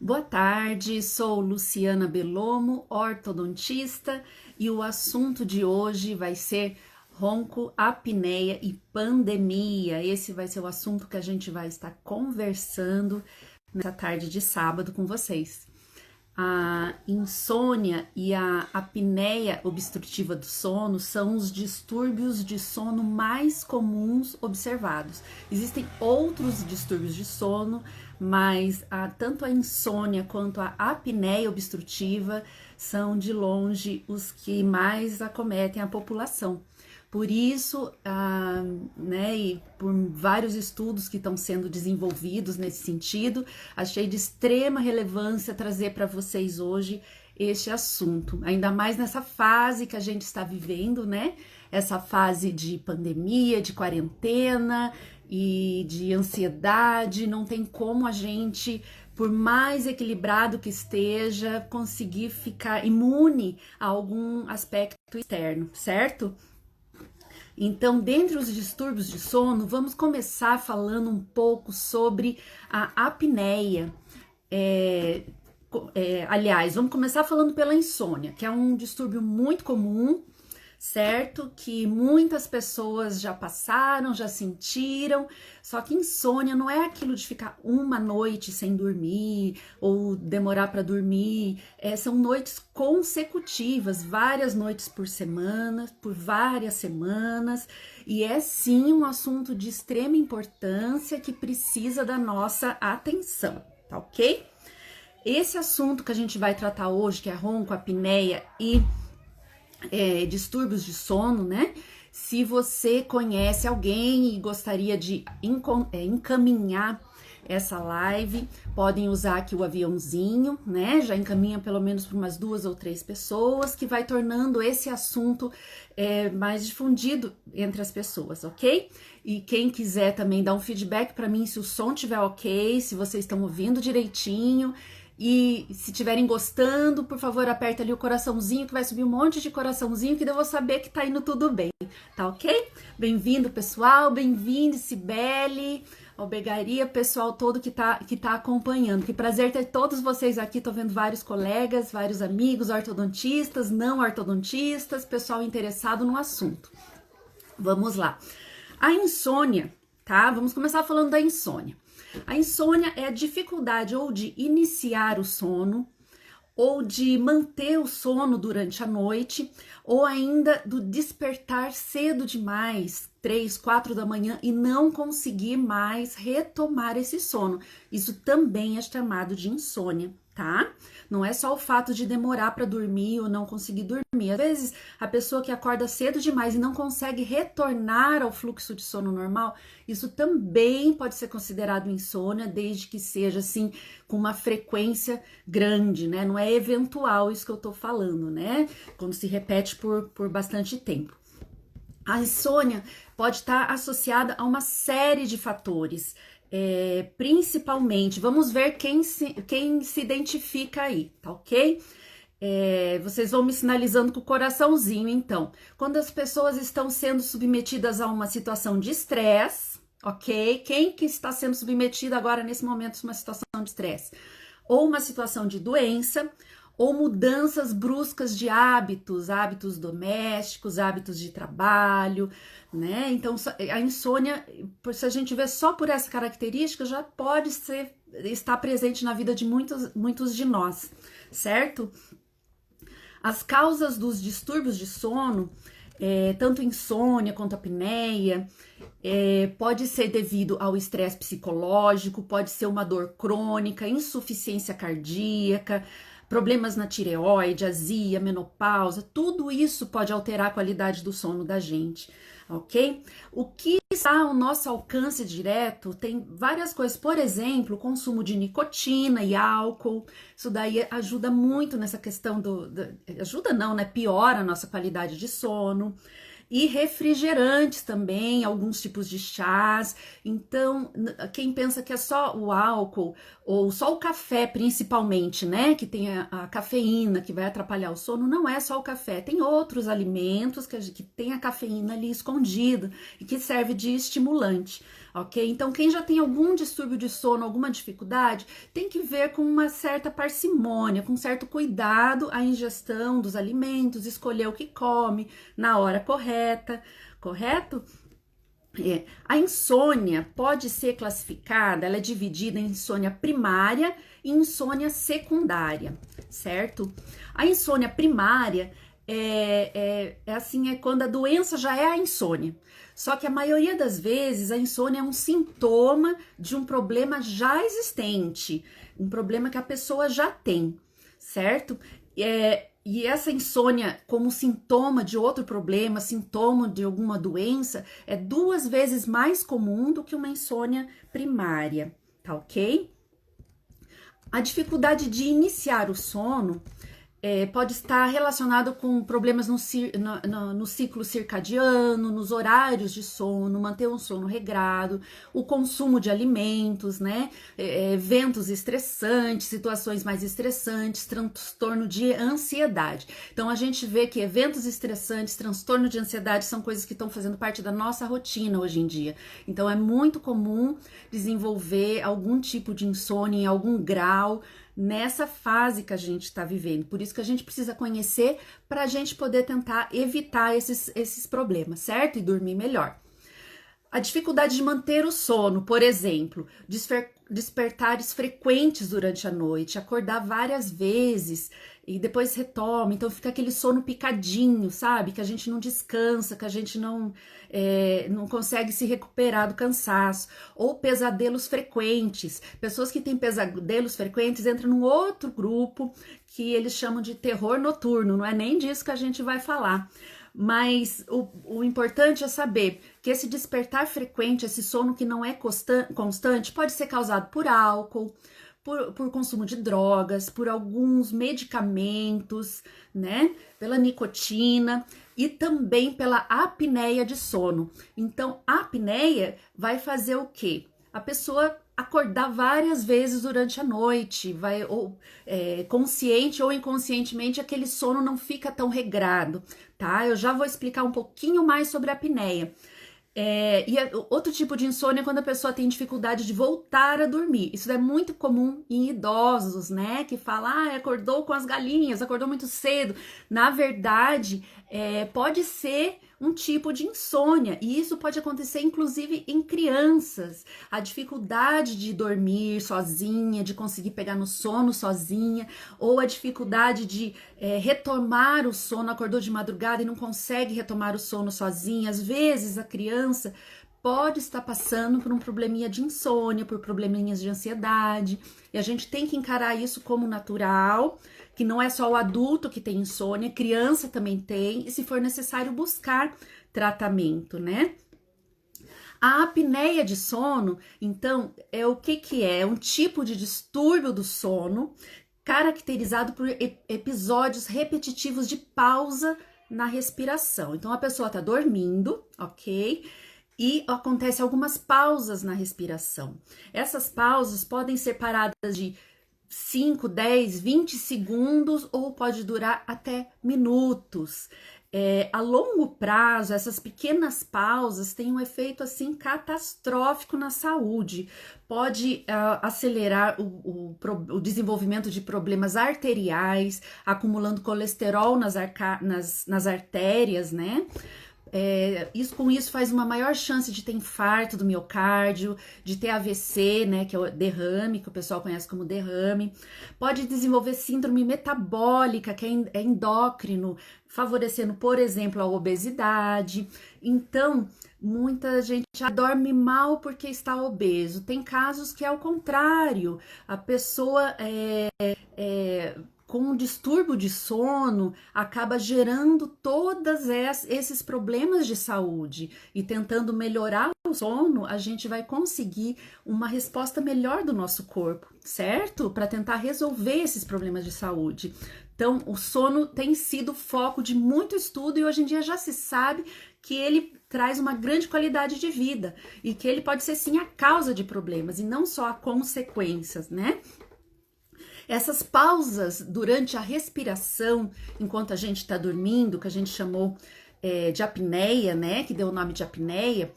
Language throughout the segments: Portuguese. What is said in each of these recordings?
Boa tarde, sou Luciana Bellomo, ortodontista, e o assunto de hoje vai ser ronco, apneia e pandemia. Esse vai ser o assunto que a gente vai estar conversando nessa tarde de sábado com vocês. A insônia e a apneia obstrutiva do sono são os distúrbios de sono mais comuns observados. Existem outros distúrbios de sono, mas tanto a insônia quanto a apneia obstrutiva são de longe os que mais acometem a população. Por isso, e por vários estudos que estão sendo desenvolvidos nesse sentido, achei de extrema relevância trazer para vocês hoje este assunto. Ainda mais nessa fase que a gente está vivendo, né? Essa fase de pandemia, de quarentena e de ansiedade. Não tem como a gente, por mais equilibrado que esteja, conseguir ficar imune a algum aspecto externo, certo? Então, dentre os distúrbios de sono, vamos começar falando um pouco sobre a apneia. Aliás, vamos começar falando pela insônia, que é um distúrbio muito comum, certo? Que muitas pessoas já passaram, já sentiram, só que insônia não é aquilo de ficar uma noite sem dormir ou demorar para dormir, são noites consecutivas, várias noites por semana, por várias semanas, e é sim um assunto de extrema importância que precisa da nossa atenção, tá ok? Esse assunto que a gente vai tratar hoje, que é ronco, apneia e distúrbios de sono, né? Se você conhece alguém e gostaria de encaminhar essa live, podem usar aqui o aviãozinho, né? Já encaminha pelo menos para umas 2 ou 3 pessoas, que vai tornando esse assunto mais difundido entre as pessoas, ok? E quem quiser também dar um feedback para mim se o som estiver ok, se vocês estão ouvindo direitinho. E se estiverem gostando, por favor, aperta ali o coraçãozinho, que vai subir um monte de coraçãozinho, que daí eu vou saber que tá indo tudo bem, tá ok? Bem-vindo, pessoal, bem-vindo, Cibele, Albegaria, pessoal todo que tá acompanhando. Que prazer ter todos vocês aqui, tô vendo vários colegas, vários amigos, ortodontistas, não ortodontistas, pessoal interessado no assunto. Vamos lá. A insônia, tá? Vamos começar falando da insônia. A insônia é a dificuldade ou de iniciar o sono, ou de manter o sono durante a noite, ou ainda do despertar cedo demais, 3, 4 da manhã, e não conseguir mais retomar esse sono. Isso também é chamado de insônia, tá? Não é só o fato de demorar para dormir ou não conseguir dormir. Às vezes, a pessoa que acorda cedo demais e não consegue retornar ao fluxo de sono normal, isso também pode ser considerado insônia, desde que seja, assim, com uma frequência grande, né? Não é eventual isso que eu tô falando, né? Quando se repete por bastante tempo. A insônia pode estar associada a uma série de fatores, principalmente, vamos ver quem se identifica aí, tá ok? Vocês vão me sinalizando com o coraçãozinho, então. Quando as pessoas estão sendo submetidas a uma situação de estresse, ok? Quem que está sendo submetido agora, nesse momento, a uma situação de estresse? Ou uma situação de doença, ou mudanças bruscas de hábitos domésticos, hábitos de trabalho, né? Então, a insônia, se a gente vê só por essa característica, já pode estar presente na vida de muitos de nós, certo? As causas dos distúrbios de sono, tanto insônia quanto apneia, pode ser devido ao estresse psicológico, pode ser uma dor crônica, insuficiência cardíaca, problemas na tireoide, azia, menopausa, tudo isso pode alterar a qualidade do sono da gente, ok? O que está ao nosso alcance direto tem várias coisas, por exemplo, o consumo de nicotina e álcool, isso daí ajuda muito nessa questão ajuda não, né? Piora a nossa qualidade de sono. E refrigerantes também, alguns tipos de chás. Então, quem pensa que é só o álcool ou só o café, principalmente, né, que tem a cafeína que vai atrapalhar o sono, não é só o café. Tem outros alimentos que tem a cafeína ali escondida e que serve de estimulante, ok? Então, quem já tem algum distúrbio de sono, alguma dificuldade, tem que ver com uma certa parcimônia, com certo cuidado a ingestão dos alimentos, escolher o que come na hora correta, correto? A insônia pode ser classificada, ela é dividida em insônia primária e insônia secundária, certo? A insônia primária é quando a doença já é a insônia. Só que a maioria das vezes a insônia é um sintoma de um problema já existente, um problema que a pessoa já tem, certo? E essa insônia, como sintoma de outro problema, sintoma de alguma doença, é 2 vezes mais comum do que uma insônia primária, tá ok? A dificuldade de iniciar o sono pode estar relacionado com problemas no ciclo circadiano, nos horários de sono, manter um sono regrado, o consumo de alimentos, né? Eventos estressantes, situações mais estressantes, transtorno de ansiedade. Então a gente vê que eventos estressantes, transtorno de ansiedade são coisas que estão fazendo parte da nossa rotina hoje em dia. Então é muito comum desenvolver algum tipo de insônia em algum grau nessa fase que a gente está vivendo. Por isso que a gente precisa conhecer para a gente poder tentar evitar esses problemas, certo? E dormir melhor. A dificuldade de manter o sono, por exemplo, despertares frequentes durante a noite, acordar várias vezes e depois retoma, então fica aquele sono picadinho, sabe? Que a gente não descansa, que a gente não consegue se recuperar do cansaço. Ou pesadelos frequentes. Pessoas que têm pesadelos frequentes entram num outro grupo que eles chamam de terror noturno, não é nem disso que a gente vai falar. Mas o importante é saber que esse despertar frequente, esse sono que não é constante, pode ser causado por álcool, por consumo de drogas, por alguns medicamentos, né? Pela nicotina e também pela apneia de sono. Então, a apneia vai fazer o quê? A pessoa acordar várias vezes durante a noite, consciente ou inconscientemente, aquele sono não fica tão regrado, tá? Eu já vou explicar um pouquinho mais sobre a apneia. Outro tipo de insônia é quando a pessoa tem dificuldade de voltar a dormir. Isso é muito comum em idosos, né? Que fala, acordou com as galinhas, acordou muito cedo. Na verdade, pode ser um tipo de insônia, e isso pode acontecer inclusive em crianças. A dificuldade de dormir sozinha, de conseguir pegar no sono sozinha, ou a dificuldade de retomar o sono, acordou de madrugada e não consegue retomar o sono sozinha. Às vezes a criança pode estar passando por um probleminha de insônia, por probleminhas de ansiedade, e a gente tem que encarar isso como natural, que não é só o adulto que tem insônia, criança também tem, e se for necessário buscar tratamento, né? A apneia de sono, então, é o que é? É um tipo de distúrbio do sono caracterizado por episódios repetitivos de pausa na respiração. Então, a pessoa tá dormindo, ok? E acontece algumas pausas na respiração. Essas pausas podem ser paradas de 5, 10, 20 segundos ou pode durar até minutos. A longo prazo, essas pequenas pausas têm um efeito assim catastrófico na saúde. Pode acelerar o desenvolvimento de problemas arteriais, acumulando colesterol nas artérias, né? Com isso faz uma maior chance de ter infarto do miocárdio, de ter AVC, né, que é o derrame, que o pessoal conhece como derrame. Pode desenvolver síndrome metabólica, que é endócrino, favorecendo, por exemplo, a obesidade. Então, muita gente já dorme mal porque está obeso. Tem casos que é o contrário, a pessoa com um distúrbio de sono, acaba gerando todos esses problemas de saúde. E tentando melhorar o sono, a gente vai conseguir uma resposta melhor do nosso corpo, certo? Para tentar resolver esses problemas de saúde. Então, o sono tem sido foco de muito estudo e hoje em dia já se sabe que ele traz uma grande qualidade de vida e que ele pode ser sim a causa de problemas e não só a consequências, né? Essas pausas durante a respiração, enquanto a gente está dormindo, que a gente chamou de apneia, né? Que deu o nome de apneia,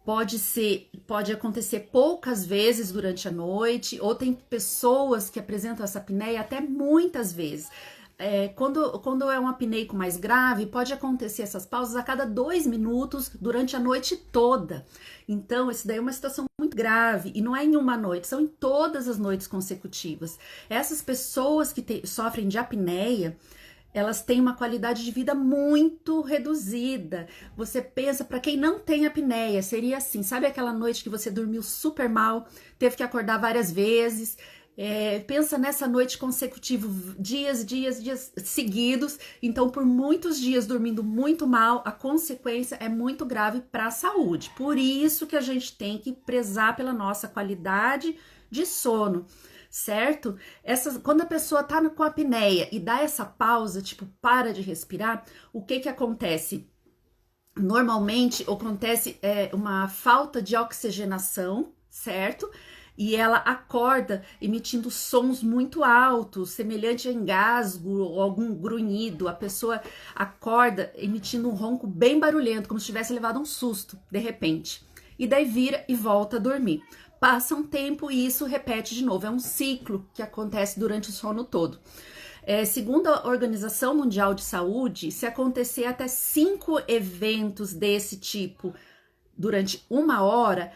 Pode acontecer poucas vezes durante a noite, ou tem pessoas que apresentam essa apneia até muitas vezes. Quando é uma apneico mais grave, pode acontecer essas pausas a cada 2 minutos durante a noite toda. Então, isso daí é uma situação muito grave, e não é em uma noite, são em todas as noites consecutivas. Essas pessoas que sofrem de apneia, elas têm uma qualidade de vida muito reduzida. Você pensa, para quem não tem apneia, seria assim, sabe aquela noite que você dormiu super mal, teve que acordar várias vezes? Pensa nessa noite consecutiva, dias seguidos. Então, por muitos dias dormindo muito mal, a consequência é muito grave para a saúde. Por isso que a gente tem que prezar pela nossa qualidade de sono, certo? Quando a pessoa tá com a apneia e dá essa pausa, tipo, para de respirar, o que acontece? Normalmente acontece uma falta de oxigenação, certo? E ela acorda emitindo sons muito altos, semelhante a engasgo ou algum grunhido. A pessoa acorda emitindo um ronco bem barulhento, como se tivesse levado um susto, de repente. E daí vira e volta a dormir. Passa um tempo e isso repete de novo. É um ciclo que acontece durante o sono todo. Segundo a Organização Mundial de Saúde, se acontecer até 5 eventos desse tipo durante 1 hora,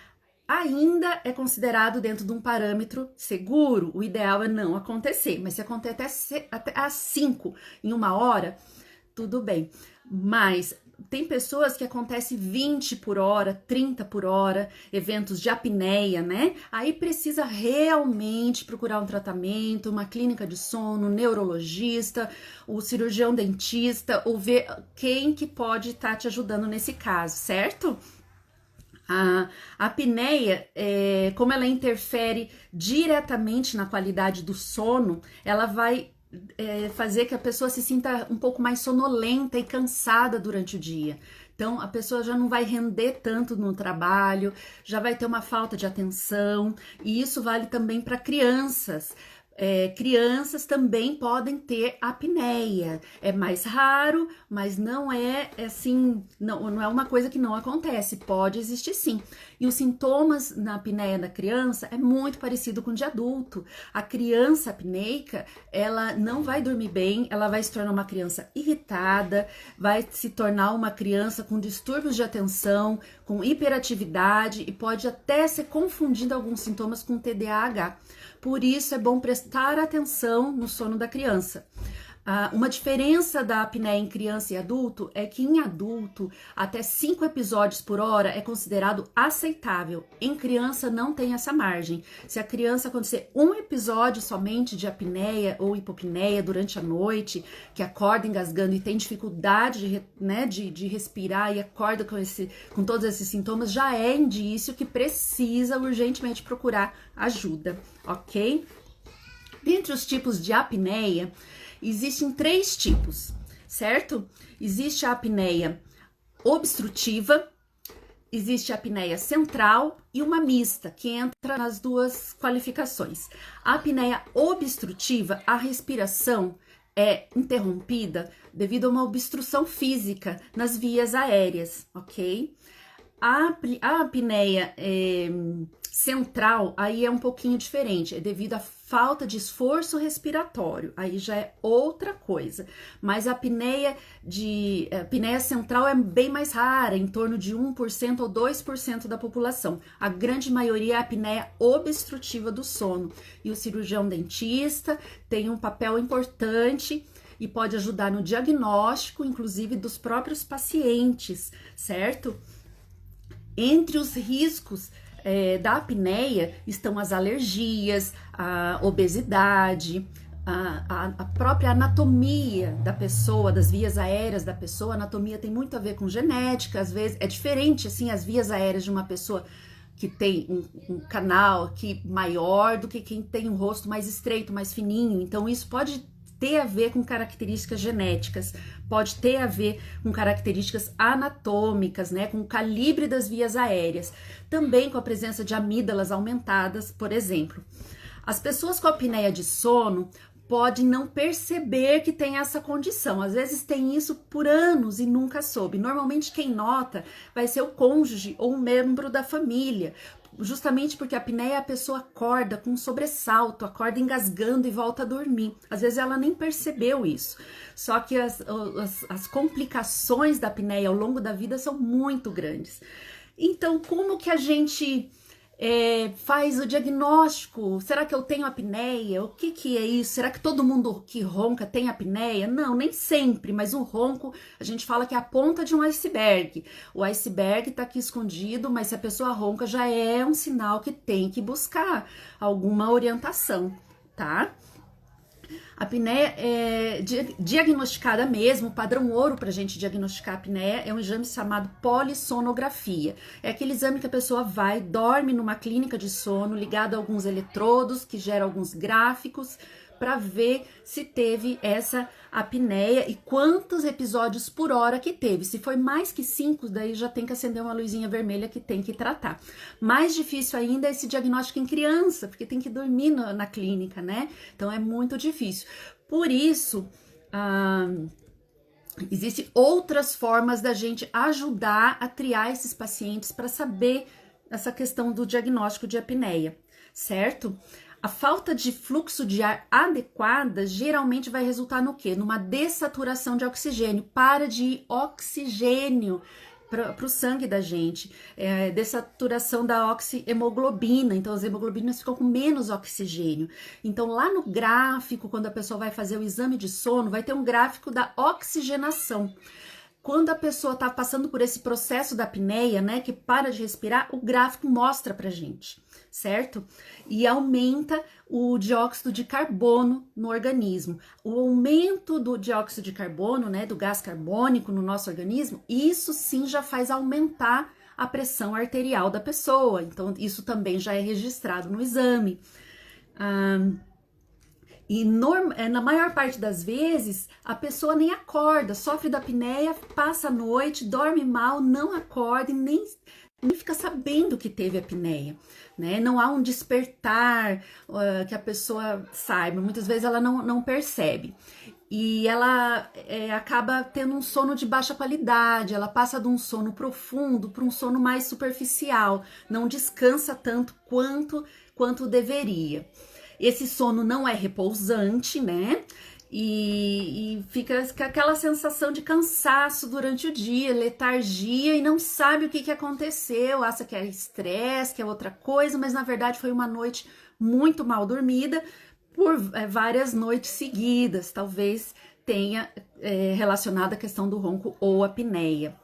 ainda é considerado dentro de um parâmetro seguro. O ideal é não acontecer, mas se acontecer até 5 em 1 hora, tudo bem. Mas tem pessoas que acontece 20 por hora, 30 por hora, eventos de apneia, né? Aí precisa realmente procurar um tratamento, uma clínica de sono, um neurologista, o cirurgião dentista, ou ver quem que pode estar te ajudando nesse caso, certo? A apneia, como ela interfere diretamente na qualidade do sono, ela vai fazer que a pessoa se sinta um pouco mais sonolenta e cansada durante o dia. Então, a pessoa já não vai render tanto no trabalho, já vai ter uma falta de atenção, e isso vale também para crianças. Crianças também podem ter apneia. É mais raro, mas não é assim, não é uma coisa que não acontece, pode existir sim. E os sintomas na apneia da criança é muito parecido com o de adulto. A criança apneica, ela não vai dormir bem, ela vai se tornar uma criança irritada, vai se tornar uma criança com distúrbios de atenção, com hiperatividade, e pode até ser confundindo alguns sintomas com TDAH. Por isso é bom prestar atenção no sono da criança. Uma diferença da apneia em criança e adulto é que em adulto, até 5 episódios por hora é considerado aceitável. Em criança não tem essa margem. Se a criança acontecer um episódio somente de apneia ou hipopneia durante a noite, que acorda engasgando e tem dificuldade de respirar e acorda com todos esses sintomas, já é indício que precisa urgentemente procurar ajuda, ok? Dentre os tipos de apneia, existem 3 tipos, certo? Existe a apneia obstrutiva, existe a apneia central e uma mista, que entra nas 2 qualificações. A apneia obstrutiva, a respiração é interrompida devido a uma obstrução física nas vias aéreas, ok? A apneia central, aí é um pouquinho diferente, é devido à falta de esforço respiratório, aí já é outra coisa. Mas a apneia central é bem mais rara, em torno de 1% ou 2% da população. A grande maioria é a apneia obstrutiva do sono. E o cirurgião dentista tem um papel importante e pode ajudar no diagnóstico, inclusive dos próprios pacientes, certo? Entre os riscos da apneia estão as alergias, a obesidade, a própria anatomia da pessoa, das vias aéreas da pessoa. A anatomia tem muito a ver com genética, às vezes é diferente, assim, as vias aéreas de uma pessoa que tem um canal aqui maior do que quem tem um rosto mais estreito, mais fininho. Então isso pode ter a ver com características genéticas, pode ter a ver com características anatômicas, né, com o calibre das vias aéreas, também com a presença de amígdalas aumentadas, por exemplo. As pessoas com apneia de sono pode não perceber que tem essa condição. Às vezes tem isso por anos e nunca soube. Normalmente quem nota vai ser o cônjuge ou um membro da família, justamente porque a apneia a pessoa acorda com um sobressalto, acorda engasgando e volta a dormir. Às vezes ela nem percebeu isso. Só que as complicações da apneia ao longo da vida são muito grandes. Então, como que a gente faz o diagnóstico? Será que eu tenho apneia? O que é isso? Será que todo mundo que ronca tem apneia? Não, nem sempre, mas o ronco, a gente fala que é a ponta de um iceberg. O iceberg tá aqui escondido, mas se a pessoa ronca já é um sinal que tem que buscar alguma orientação, tá? A apneia é diagnosticada mesmo, o padrão ouro para a gente diagnosticar a apneia é um exame chamado polissonografia. É aquele exame que a pessoa vai, dorme numa clínica de sono, ligado a alguns eletrodos, que gera alguns gráficos, para ver se teve essa apneia e quantos episódios por hora que teve. Se foi mais que 5, daí já tem que acender uma luzinha vermelha que tem que tratar. Mais difícil ainda é esse diagnóstico em criança, porque tem que dormir na clínica, né? Então é muito difícil. Por isso, existem outras formas da gente ajudar a triar esses pacientes para saber essa questão do diagnóstico de apneia, certo? A falta de fluxo de ar adequada geralmente vai resultar no quê? Numa dessaturação de oxigênio. Para de ir oxigênio para o sangue da gente. Dessaturação da oxihemoglobina. Então, as hemoglobinas ficam com menos oxigênio. Então, lá no gráfico, quando a pessoa vai fazer o exame de sono, vai ter um gráfico da oxigenação. Quando a pessoa está passando por esse processo da apneia, né, que para de respirar, o gráfico mostra pra gente, certo? E aumenta o dióxido de carbono no organismo. O aumento do dióxido de carbono, né, do gás carbônico no nosso organismo, isso sim já faz aumentar a pressão arterial da pessoa. Então, isso também já é registrado no exame. E na maior parte das vezes, a pessoa nem acorda, sofre da apneia, passa a noite, dorme mal, não acorda e nem fica sabendo que teve apneia, né? Não há um despertar que a pessoa saiba, muitas vezes ela não percebe. E ela acaba tendo um sono de baixa qualidade, ela passa de um sono profundo para um sono mais superficial, não descansa tanto quanto deveria. Esse sono não é repousante, né? E fica com aquela sensação de cansaço durante o dia, letargia e não sabe o que aconteceu, acha que é estresse, que é outra coisa, mas na verdade foi uma noite muito mal dormida por várias noites seguidas, talvez tenha relacionado a questão do ronco ou apneia.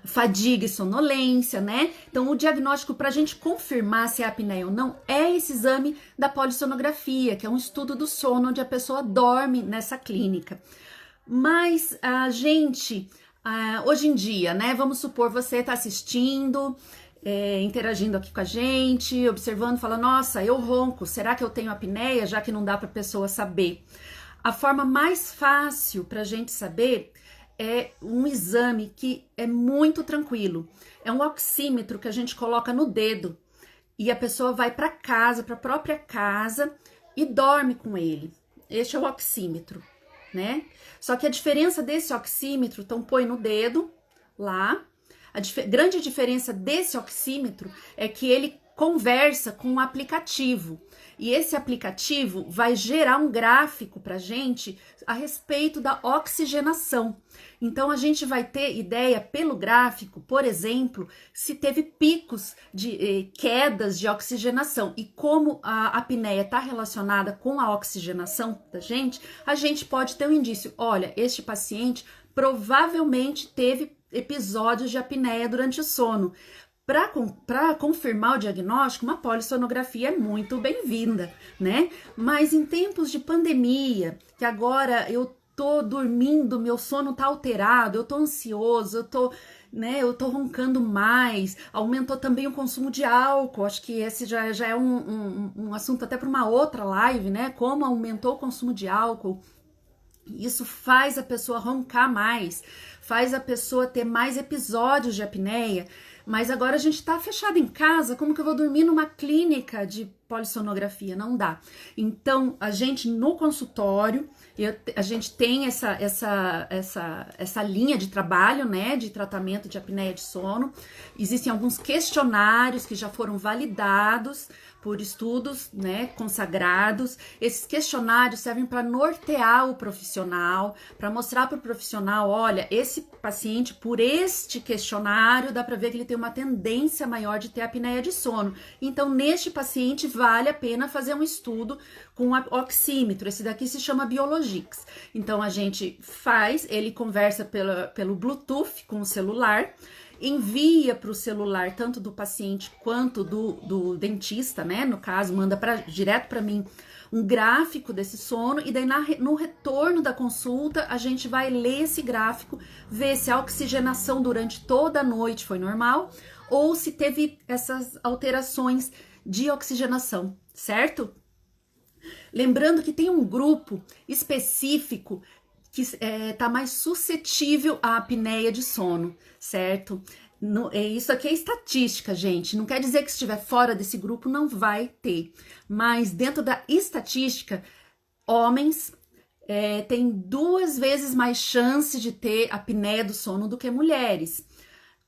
Fadiga e sonolência, né? Então, o diagnóstico para a gente confirmar se é apneia ou não é esse exame da polissonografia, que é um estudo do sono onde a pessoa dorme nessa clínica. Mas a gente, hoje em dia, né? Vamos supor, você está assistindo, interagindo aqui com a gente, observando, fala, nossa, eu ronco, será que eu tenho apneia? Já que não dá para a pessoa saber. A forma mais fácil para a gente saber é um exame que é muito tranquilo. É um oxímetro que a gente coloca no dedo e a pessoa vai para casa, para a própria casa e dorme com ele. Este é o oxímetro, né? Só que a diferença desse oxímetro, então põe no dedo lá. A grande diferença desse oxímetro é que ele conversa com um aplicativo. E esse aplicativo vai gerar um gráfico para a gente a respeito da oxigenação. Então, a gente vai ter ideia pelo gráfico, por exemplo, se teve picos de quedas de oxigenação. E como a apneia está relacionada com a oxigenação da gente, a gente pode ter um indício. Olha, este paciente provavelmente teve episódios de apneia durante o sono. Para confirmar o diagnóstico, uma polissonografia é muito bem-vinda, né? Mas em tempos de pandemia, que agora eu tô dormindo, meu sono tá alterado, eu tô ansioso, eu tô roncando mais, aumentou também o consumo de álcool, acho que esse já é um assunto até para uma outra live, né? Como aumentou o consumo de álcool Isso faz a pessoa roncar mais, faz a pessoa ter mais episódios de apneia. Mas agora a gente tá fechado em casa, como que eu vou dormir numa clínica de polissonografia? Não dá. Então, a gente no consultório, a gente tem essa linha de trabalho, né, de tratamento de apneia de sono. Existem alguns questionários que já foram validados por estudos, né, consagrados. Esses questionários servem para nortear o profissional, para mostrar para o profissional, olha, esse paciente, por este questionário, dá para ver que ele tem uma tendência maior de ter apneia de sono. Então, neste paciente, vale a pena fazer um estudo com oxímetro. Esse daqui se chama Biologix. Então, a gente faz, ele conversa pelo Bluetooth com o celular, envia para o celular tanto do paciente quanto do dentista, né? No caso, manda direto para mim um gráfico desse sono, e daí no retorno da consulta a gente vai ler esse gráfico, ver se a oxigenação durante toda a noite foi normal ou se teve essas alterações de oxigenação, certo? Lembrando que tem um grupo específico que tá mais suscetível à apneia de sono, certo? Isso aqui é estatística, gente. Não quer dizer que se estiver fora desse grupo não vai ter. Mas dentro da estatística, homens têm 2 vezes mais chance de ter apneia do sono do que mulheres.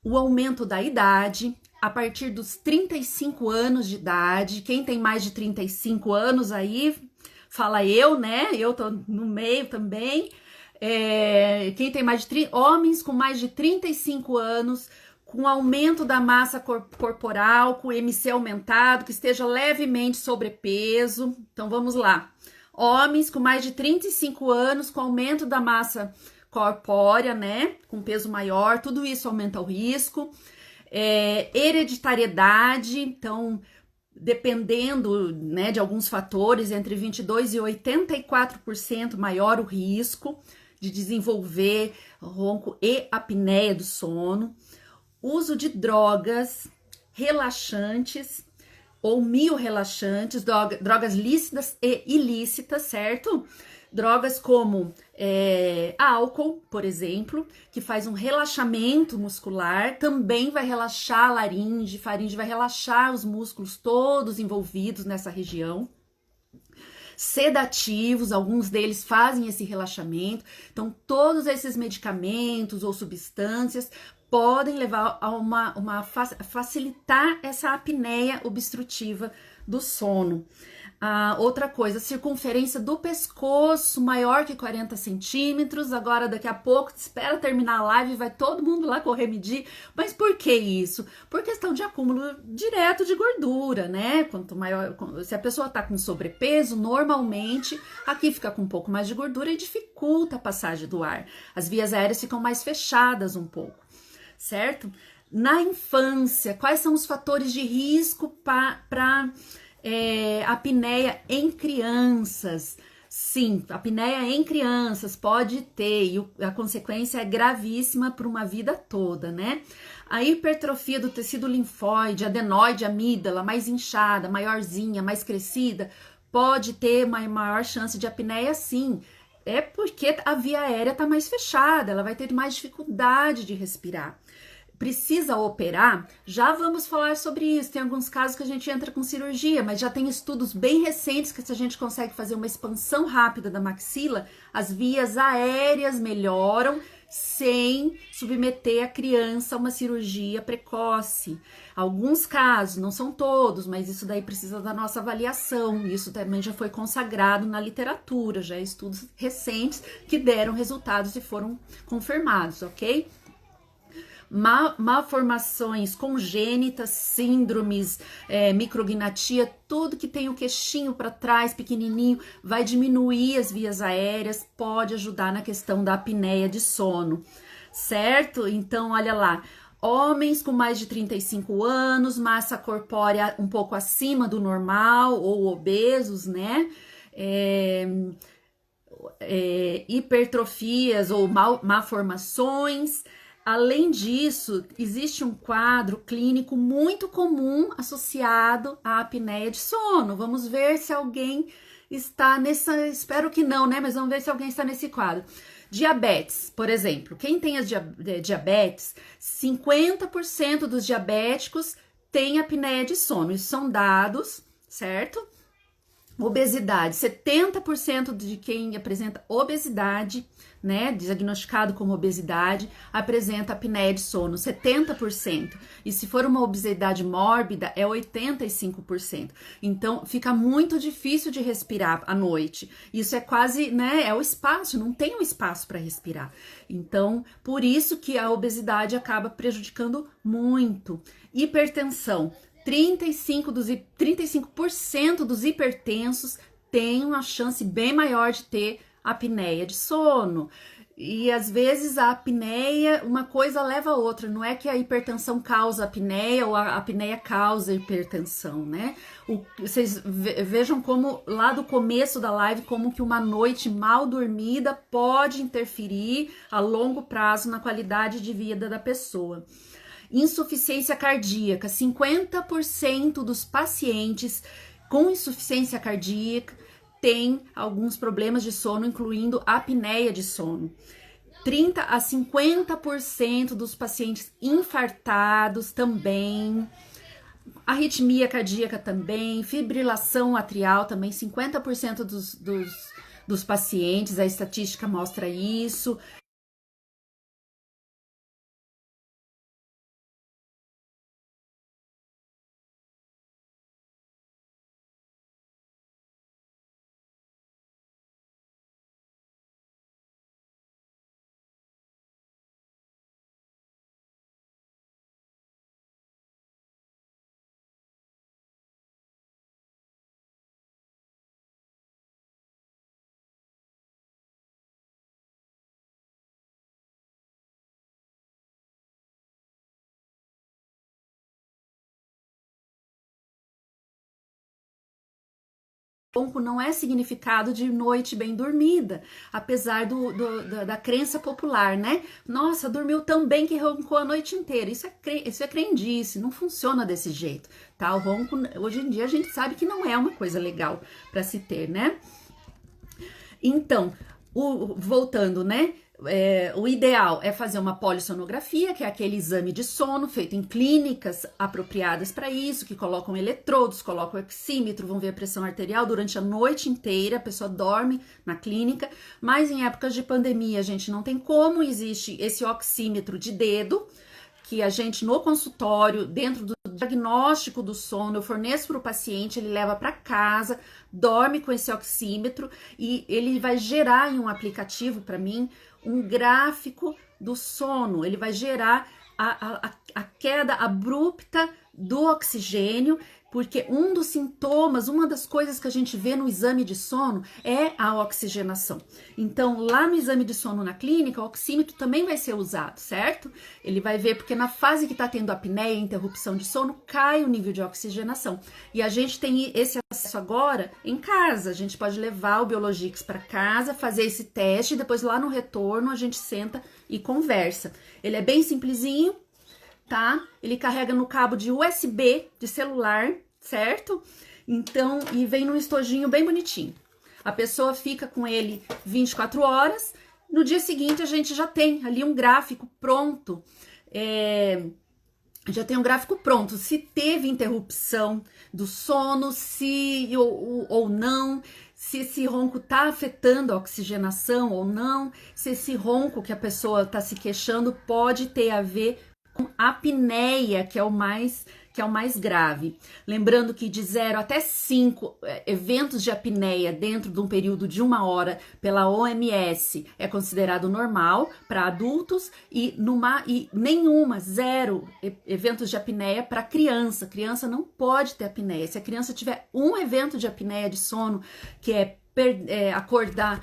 O aumento da idade, a partir dos 35 anos de idade, quem tem mais de 35 anos aí, fala eu, né? Eu tô no meio também. Quem tem mais de homens com mais de 35 anos, com aumento da massa corporal, com MC aumentado, que esteja levemente sobrepeso. Então vamos lá. Homens com mais de 35 anos, com aumento da massa corpórea, né? Com peso maior, tudo isso aumenta o risco. Hereditariedade, então, dependendo, né, de alguns fatores, entre 22% e 84% maior o risco de desenvolver ronco e apneia do sono. Uso de drogas relaxantes ou miorrelaxantes, drogas lícitas e ilícitas, certo? Drogas como álcool, por exemplo, que faz um relaxamento muscular, também vai relaxar a laringe, faringe, vai relaxar os músculos todos envolvidos nessa região. Sedativos, alguns deles fazem esse relaxamento. Então, todos esses medicamentos ou substâncias podem levar a facilitar essa apneia obstrutiva do sono. Outra coisa, circunferência do pescoço maior que 40 centímetros. Agora, daqui a pouco, espera terminar a live e vai todo mundo lá correr medir. Mas por que isso? Por questão de acúmulo direto de gordura, né? Quanto maior, se a pessoa tá com sobrepeso, normalmente aqui fica com um pouco mais de gordura e dificulta a passagem do ar. As vias aéreas ficam mais fechadas um pouco, certo? Na infância, quais são os fatores de risco para apneia em crianças? Sim, apneia em crianças pode ter, e a consequência é gravíssima para uma vida toda, né? A hipertrofia do tecido linfóide, adenoide, amígdala, mais inchada, maiorzinha, mais crescida, pode ter uma maior chance de apneia, sim. É porque a via aérea está mais fechada, ela vai ter mais dificuldade de respirar. Precisa operar? Já vamos falar sobre isso. Tem alguns casos que a gente entra com cirurgia, mas já tem estudos bem recentes que se a gente consegue fazer uma expansão rápida da maxila, as vias aéreas melhoram sem submeter a criança a uma cirurgia precoce. Alguns casos, não são todos, mas isso daí precisa da nossa avaliação. Isso também já foi consagrado na literatura, já estudos recentes que deram resultados e foram confirmados, ok? Malformações congênitas, síndromes, micrognatia, tudo que tem o queixinho para trás, pequenininho, vai diminuir as vias aéreas, pode ajudar na questão da apneia de sono, certo? Então, olha lá, homens com mais de 35 anos, massa corpórea um pouco acima do normal ou obesos, né? Hipertrofias ou malformações. Além disso, existe um quadro clínico muito comum associado à apneia de sono. Vamos ver se alguém está nessa, espero que não, né? Mas vamos ver se alguém está nesse quadro. Diabetes, por exemplo. Quem tem as diabetes, 50% dos diabéticos tem apneia de sono. Isso são dados, certo? Obesidade, 70% de quem apresenta obesidade, né, diagnosticado como obesidade, apresenta apneia de sono, 70%. E se for uma obesidade mórbida, é 85%. Então, fica muito difícil de respirar à noite. Isso é quase, né, é o espaço, não tem um espaço para respirar. Então, por isso que a obesidade acaba prejudicando muito. Hipertensão. 35% dos hipertensos têm uma chance bem maior de ter apneia de sono. E às vezes a apneia, uma coisa leva a outra. Não é que a hipertensão causa apneia ou a apneia causa hipertensão, né? Vocês vejam como lá do começo da live, como que uma noite mal dormida pode interferir a longo prazo na qualidade de vida da pessoa. Insuficiência cardíaca, 50% dos pacientes com insuficiência cardíaca têm alguns problemas de sono, incluindo apneia de sono. 30 a 50% dos pacientes infartados também, arritmia cardíaca também, fibrilação atrial também, 50% dos pacientes, a estatística mostra isso. Ronco não é significado de noite bem dormida, apesar da crença popular, né? Nossa, dormiu tão bem que roncou a noite inteira. Isso é crendice, não funciona desse jeito, tá? O ronco, hoje em dia, a gente sabe que não é uma coisa legal para se ter, né? Então, voltando, né? O ideal é fazer uma polissonografia, que é aquele exame de sono feito em clínicas apropriadas para isso, que colocam eletrodos, colocam oxímetro, vão ver a pressão arterial durante a noite inteira, a pessoa dorme na clínica, mas em épocas de pandemia a gente não tem como, existe esse oxímetro de dedo, que a gente no consultório, dentro do diagnóstico do sono, eu forneço para o paciente, ele leva para casa, dorme com esse oxímetro e ele vai gerar em um aplicativo para mim um gráfico do sono, ele vai gerar a queda abrupta do oxigênio, porque um dos sintomas, uma das coisas que a gente vê no exame de sono é a oxigenação. Então, lá no exame de sono na clínica, o oxímetro também vai ser usado, certo? Ele vai ver, porque na fase que está tendo apneia, interrupção de sono, cai o nível de oxigenação. E a gente tem esse acesso agora em casa. A gente pode levar o Biologix para casa, fazer esse teste, e depois lá no retorno a gente senta e conversa. Ele é bem simplesinho, tá? Ele carrega no cabo de USB de celular, certo? Então, e vem num estojinho bem bonitinho. A pessoa fica com ele 24 horas. No dia seguinte, a gente já tem ali um gráfico pronto. Já tem um gráfico pronto. Se teve interrupção do sono, se ou não, se esse ronco tá afetando a oxigenação ou não, se esse ronco que a pessoa tá se queixando pode ter a ver com apneia, que é o mais grave. Lembrando que de 0 até 5 eventos de apneia dentro de um período de 1 hora pela OMS é considerado normal para adultos e zero eventos de apneia para criança. Criança não pode ter apneia. Se a criança tiver um evento de apneia de sono, que é acordar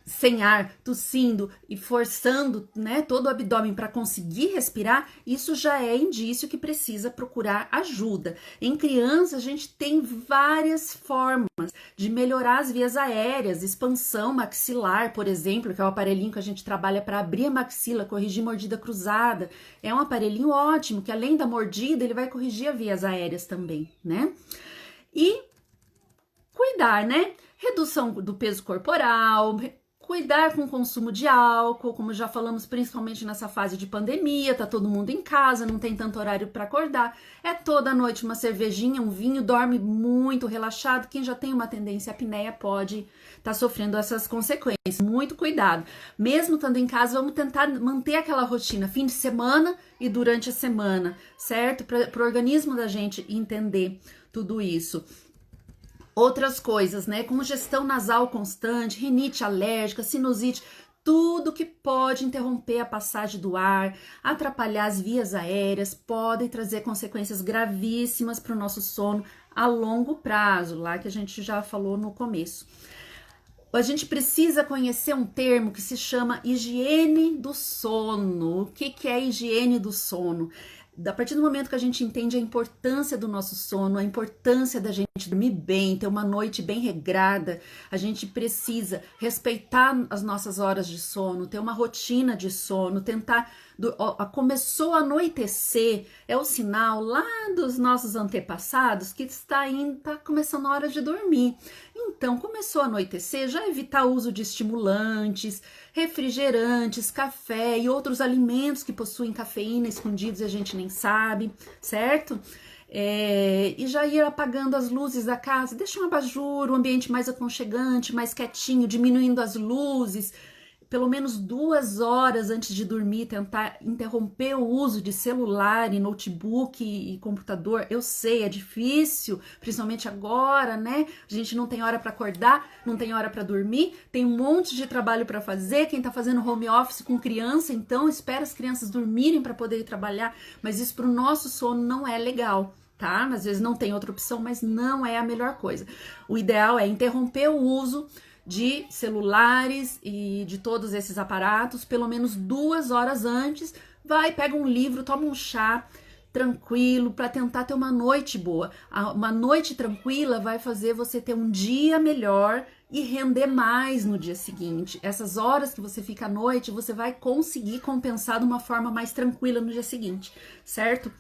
sem ar, tossindo e forçando, né, todo o abdômen para conseguir respirar, isso já é indício que precisa procurar ajuda. Em criança, a gente tem várias formas de melhorar as vias aéreas, expansão maxilar, por exemplo, que é o aparelhinho que a gente trabalha para abrir a maxila, corrigir mordida cruzada. É um aparelhinho ótimo, que além da mordida, ele vai corrigir as vias aéreas também, né? E cuidar, né? redução do peso corporal, cuidar com o consumo de álcool, como já falamos, principalmente nessa fase de pandemia, tá todo mundo em casa, não tem tanto horário para acordar, é toda noite uma cervejinha, um vinho, dorme muito relaxado. Quem já tem uma tendência à apneia pode estar sofrendo essas consequências. Muito cuidado. Mesmo estando em casa, vamos tentar manter aquela rotina, fim de semana e durante a semana, certo? Para o organismo da gente entender tudo isso. Outras coisas, né? Congestão nasal constante, rinite alérgica, sinusite, tudo que pode interromper a passagem do ar, atrapalhar as vias aéreas, podem trazer consequências gravíssimas para o nosso sono a longo prazo, lá que a gente já falou no começo. A gente precisa conhecer um termo que se chama higiene do sono. O que é higiene do sono? A partir do momento que a gente entende a importância do nosso sono, a importância da gente dormir bem, ter uma noite bem regrada, a gente precisa respeitar as nossas horas de sono, ter uma rotina de sono, tentar... Começou a anoitecer, é o sinal lá dos nossos antepassados que está começando a hora de dormir. Então, começou a anoitecer, já evitar o uso de estimulantes, refrigerantes, café e outros alimentos que possuem cafeína escondidos e a gente nem sabe, certo? E já ir apagando as luzes da casa, deixa um abajur, um ambiente mais aconchegante, mais quietinho, diminuindo as luzes, pelo menos 2 horas antes de dormir, tentar interromper o uso de celular e notebook e computador. Eu sei, é difícil, principalmente agora, né? A gente não tem hora para acordar, não tem hora para dormir, tem um monte de trabalho para fazer. Quem tá fazendo home office com criança, então espera as crianças dormirem para poder ir trabalhar, mas isso para o nosso sono não é legal. Tá? Às vezes não tem outra opção, mas não é a melhor coisa. O ideal é interromper o uso de celulares e de todos esses aparatos, pelo menos 2 horas antes. Vai, pega um livro, toma um chá tranquilo para tentar ter uma noite boa. Uma noite tranquila vai fazer você ter um dia melhor e render mais no dia seguinte. Essas horas que você fica à noite, você vai conseguir compensar de uma forma mais tranquila no dia seguinte, certo?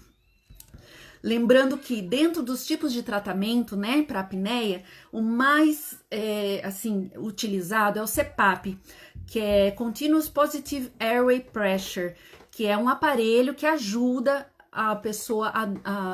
Lembrando que dentro dos tipos de tratamento, né, para apneia, o mais utilizado é o CPAP, que é Continuous Positive Airway Pressure, que é um aparelho que ajuda a pessoa,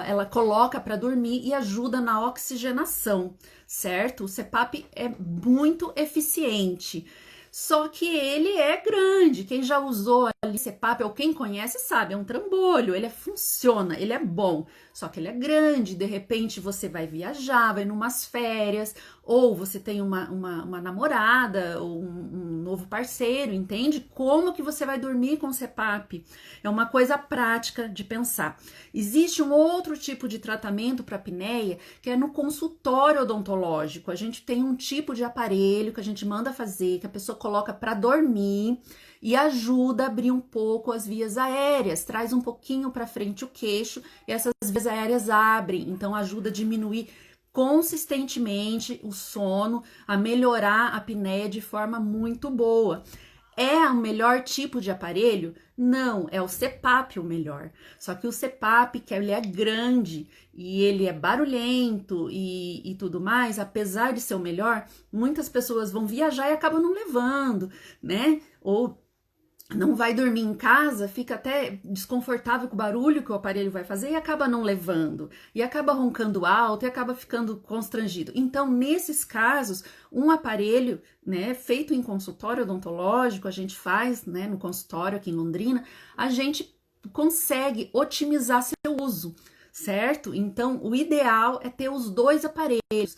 ela coloca para dormir e ajuda na oxigenação, certo? O CPAP é muito eficiente. Só que ele é grande, quem já usou ali CPAP ou quem conhece sabe, é um trambolho, ele funciona, ele é bom, só que ele é grande, de repente você vai viajar, vai numas férias, ou você tem uma namorada, ou um novo parceiro, entende? Como que você vai dormir com CPAP? É uma coisa prática de pensar. Existe um outro tipo de tratamento para apneia, que é no consultório odontológico. A gente tem um tipo de aparelho que a gente manda fazer, que a pessoa coloca para dormir e ajuda a abrir um pouco as vias aéreas, traz um pouquinho para frente o queixo e essas vias aéreas abrem, então ajuda a diminuir consistentemente o sono, a melhorar a apneia de forma muito boa. É o melhor tipo de aparelho? Não, é o CPAP o melhor. Só que o CPAP, que ele é grande e ele é barulhento e tudo mais, apesar de ser o melhor, muitas pessoas vão viajar e acabam não levando, né? Ou não vai dormir em casa, fica até desconfortável com o barulho que o aparelho vai fazer e acaba não levando, e acaba roncando alto e acaba ficando constrangido. Então, nesses casos, um aparelho, né, feito em consultório odontológico, a gente faz, né, no consultório aqui em Londrina, a gente consegue otimizar seu uso, certo? Então, o ideal é ter os 2 aparelhos.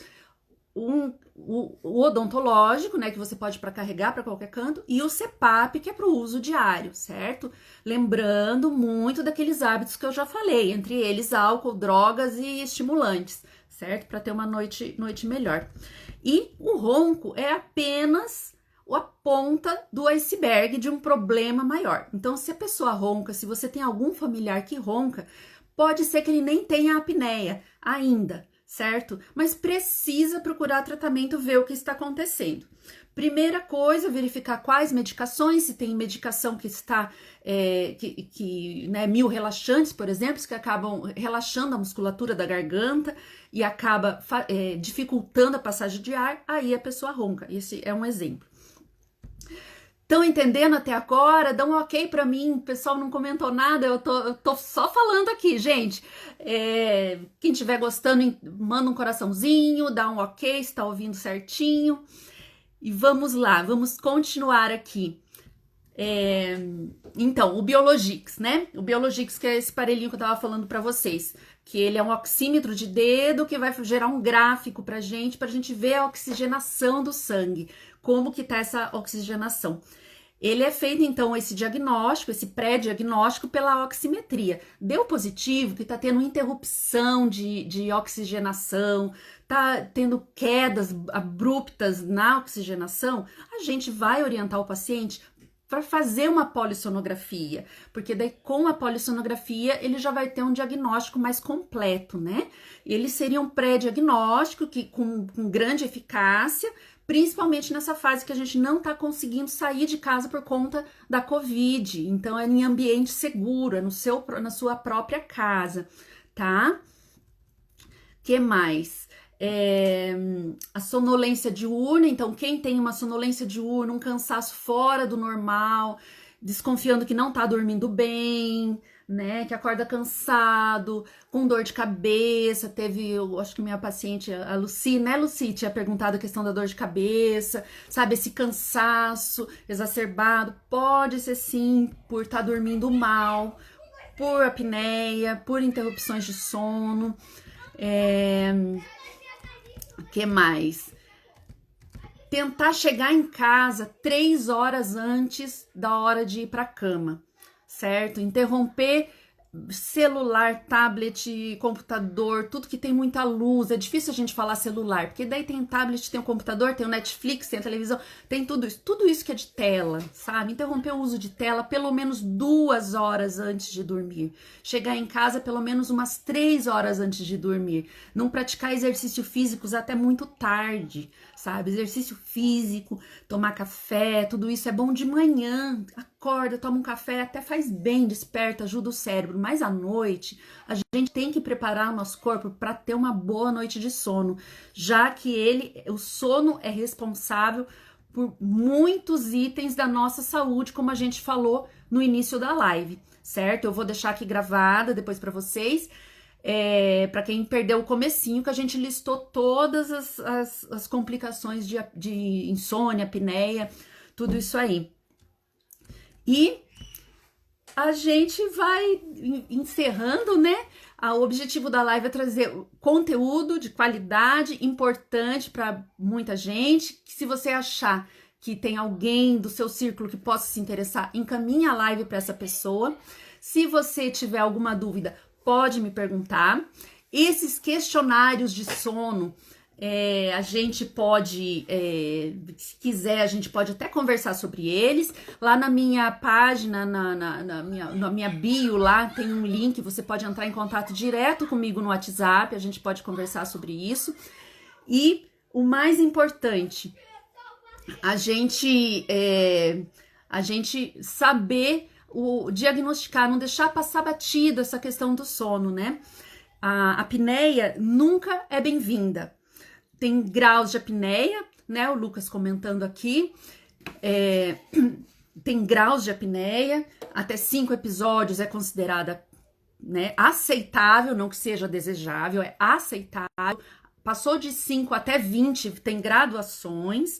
O odontológico, né, que você pode para carregar para qualquer canto, e o CPAP, que é para o uso diário, certo? Lembrando muito daqueles hábitos que eu já falei, entre eles álcool, drogas e estimulantes, certo? Para ter uma noite melhor. E o ronco é apenas a ponta do iceberg de um problema maior. Então, se a pessoa ronca, se você tem algum familiar que ronca, pode ser que ele nem tenha apneia ainda, certo? Mas precisa procurar tratamento, ver o que está acontecendo. Primeira coisa, verificar quais medicações, se tem medicação que está, né, mil relaxantes, por exemplo, que acabam relaxando a musculatura da garganta e acaba dificultando a passagem de ar, aí a pessoa ronca. Esse é um exemplo. Estão entendendo até agora? Dá um ok para mim. O pessoal não comentou nada, eu tô só falando aqui, gente. Quem estiver gostando, manda um coraçãozinho, dá um ok, se está ouvindo certinho. E vamos lá, vamos continuar aqui. Então, o Biologix, né? O Biologix, que é esse aparelhinho que eu tava falando para vocês, que ele é um oxímetro de dedo que vai gerar um gráfico pra gente ver a oxigenação do sangue, como que tá essa oxigenação. Ele é feito, então, esse diagnóstico, esse pré-diagnóstico pela oximetria. Deu positivo, que tá tendo interrupção de oxigenação, tá tendo quedas abruptas na oxigenação, a gente vai orientar o paciente para fazer uma polissonografia, porque daí com a polissonografia ele já vai ter um diagnóstico mais completo, né? Ele seria um pré-diagnóstico que com grande eficácia, principalmente nessa fase que a gente não está conseguindo sair de casa por conta da Covid. Então é em ambiente seguro, é na sua própria casa, tá? Que mais? A sonolência diurna, então quem tem uma sonolência diurna, um cansaço fora do normal, desconfiando que não tá dormindo bem, né, que acorda cansado, com dor de cabeça, eu acho que minha paciente, a Lucy, né, Lucy, tinha perguntado a questão da dor de cabeça, sabe, esse cansaço exacerbado, pode ser sim por estar dormindo mal, por apneia, por interrupções de sono, que mais? Tentar chegar em casa 3 horas antes da hora de ir para a cama, certo? Interromper celular, tablet, computador, tudo que tem muita luz. É difícil a gente falar celular, porque daí tem tablet, tem o computador, tem o Netflix, tem a televisão, tem tudo isso que é de tela, sabe? Interromper o uso de tela pelo menos 2 horas antes de dormir. Chegar em casa pelo menos umas 3 horas antes de dormir. Não praticar exercícios físicos até muito tarde, sabe? Exercício físico, tomar café, tudo isso é bom de manhã. Acorda, toma um café, até faz bem, desperta, ajuda o cérebro. Mas à noite, a gente tem que preparar o nosso corpo para ter uma boa noite de sono, já que o sono é responsável por muitos itens da nossa saúde, como a gente falou no início da live, certo? Eu vou deixar aqui gravada depois para vocês, para quem perdeu o comecinho, que a gente listou todas as complicações de insônia, apneia, tudo isso aí. E a gente vai encerrando, né? O objetivo da live é trazer conteúdo de qualidade importante para muita gente. Que se você achar que tem alguém do seu círculo que possa se interessar, encaminhe a live para essa pessoa. Se você tiver alguma dúvida, pode me perguntar. Esses questionários de sono, a gente pode, se quiser, a gente pode até conversar sobre eles. Lá na minha página, na minha bio, lá tem um link, você pode entrar em contato direto comigo no WhatsApp, a gente pode conversar sobre isso. E o mais importante, a gente saber diagnosticar, não deixar passar batido essa questão do sono, né? A apneia nunca é bem-vinda. Tem graus de apneia, né? O Lucas comentando aqui. Tem graus de apneia, até 5 episódios é considerada, né, aceitável, não que seja desejável, é aceitável. Passou de 5 até 20, tem graduações.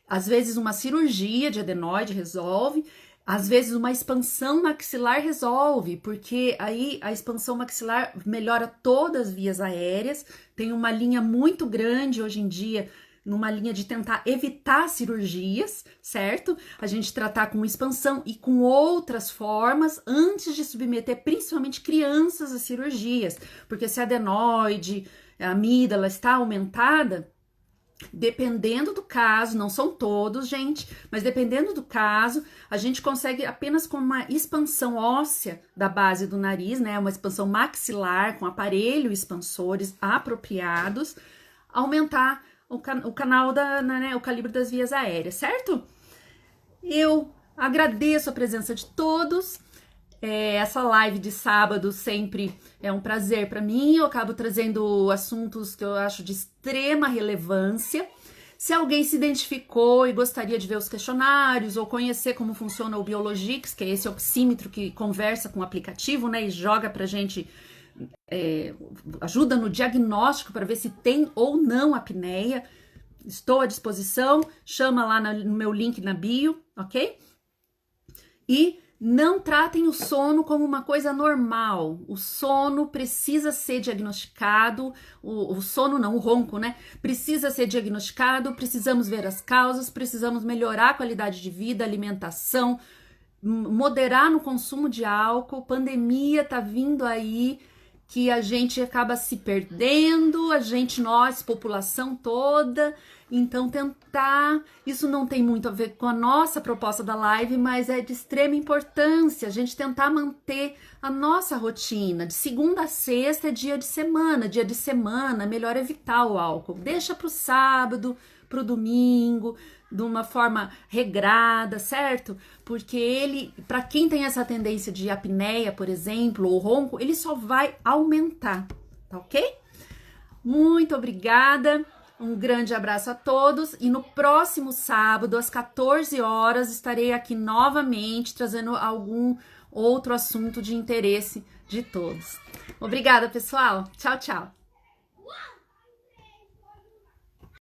Às vezes uma cirurgia de adenoide resolve. Às vezes uma expansão maxilar resolve, porque aí a expansão maxilar melhora todas as vias aéreas. Tem uma linha muito grande hoje em dia, numa linha de tentar evitar cirurgias, certo? A gente tratar com expansão e com outras formas antes de submeter principalmente crianças a cirurgias, porque se a adenoide, a amígdala está aumentada, Dependendo do caso, não são todos, gente, mas dependendo do caso, a gente consegue apenas com uma expansão óssea da base do nariz, né, uma expansão maxilar com aparelhos expansores apropriados, aumentar o canal né, o calibre das vias aéreas, certo? Eu agradeço a presença de todos. Essa live de sábado sempre é um prazer para mim. Eu acabo trazendo assuntos que eu acho de extrema relevância. Se alguém se identificou e gostaria de ver os questionários ou conhecer como funciona o Biologix, que é esse oxímetro que conversa com o aplicativo, né, e joga pra gente, ajuda no diagnóstico para ver se tem ou não apneia, estou à disposição. Chama lá no meu link na bio, ok? E não tratem o sono como uma coisa normal. O sono precisa ser diagnosticado, o sono não, o ronco, né? Precisa ser diagnosticado, precisamos ver as causas, precisamos melhorar a qualidade de vida, alimentação, moderar no consumo de álcool. Pandemia tá vindo aí, que a gente acaba se perdendo, nós, população toda. Então, tentar, isso não tem muito a ver com a nossa proposta da live, mas é de extrema importância a gente tentar manter a nossa rotina. De segunda a sexta é dia de semana, melhor evitar o álcool. Deixa para o sábado, para o domingo, de uma forma regrada, certo? Porque ele, para quem tem essa tendência de apneia, por exemplo, ou ronco, ele só vai aumentar, tá ok? Muito obrigada. Um grande abraço a todos e no próximo sábado, às 14 horas, estarei aqui novamente trazendo algum outro assunto de interesse de todos. Obrigada, pessoal. Tchau, tchau.